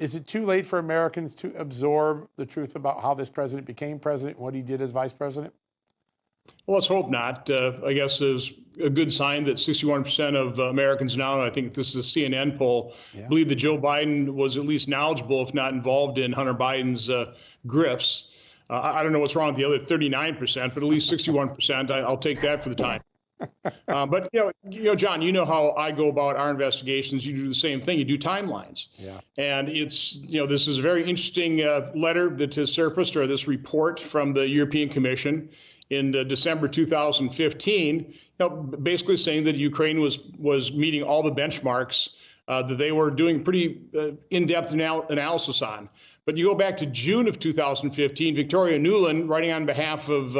Is it too late for Americans to absorb the truth about how this president became president and what he did as vice president? Well, let's hope not. I guess is a good sign that 61% of Americans now, and I think this is a CNN poll, believe that Joe Biden was at least knowledgeable, if not involved in Hunter Biden's grifts. I don't know what's wrong with the other 39%, but at least 61%. I'll take that for the time. But John, you know how I go about our investigations. You do the same thing. You do timelines. Yeah. And it's this is a very interesting letter that has surfaced, or this report from the European Commission in December 2015, basically saying that Ukraine was meeting all the benchmarks that they were doing pretty in-depth analysis on. But you go back to June of 2015, Victoria Nuland, writing on behalf of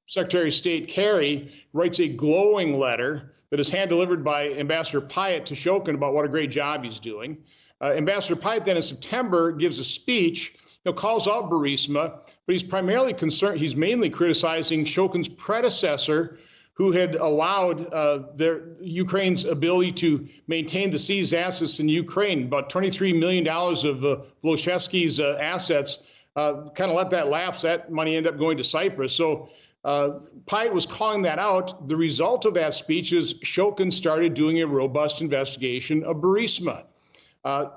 Secretary of State Kerry, writes a glowing letter that is hand-delivered by Ambassador Pyatt to Shokin about what a great job he's doing. Ambassador Pyatt then in September gives a speech, calls out Burisma, but he's mainly criticizing Shokin's predecessor, who had allowed Ukraine's ability to maintain the seized assets in Ukraine. About $23 million of Voloshevsky's assets, kind of let that lapse. That money ended up going to Cyprus. So Pyatt was calling that out. The result of that speech is Shokin started doing a robust investigation of Burisma.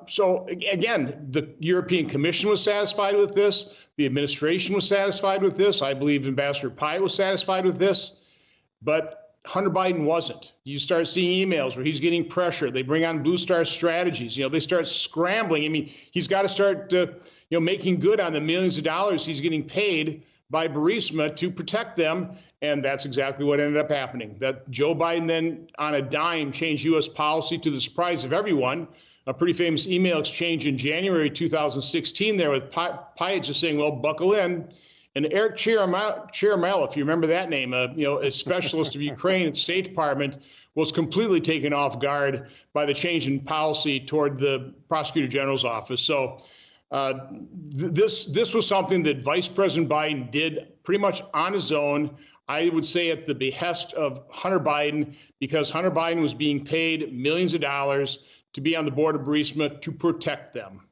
So again, the European Commission was satisfied with this. The administration was satisfied with this. I believe Ambassador Pyatt was satisfied with this. But Hunter Biden wasn't. You start seeing emails where he's getting pressure. They bring on Blue Star strategies. They start scrambling. I mean, he's got to start, making good on the millions of dollars he's getting paid by Burisma to protect them. And that's exactly what ended up happening. That Joe Biden then, on a dime, changed U.S. policy to the surprise of everyone. A pretty famous email exchange in January 2016 there with Pyatt just saying, well, buckle in. And Eric Ciaramella, if you remember that name, a specialist of Ukraine at the State Department, was completely taken off guard by the change in policy toward the Prosecutor General's office. So this was something that Vice President Biden did pretty much on his own. I would say at the behest of Hunter Biden, because Hunter Biden was being paid millions of dollars to be on the board of Burisma to protect them.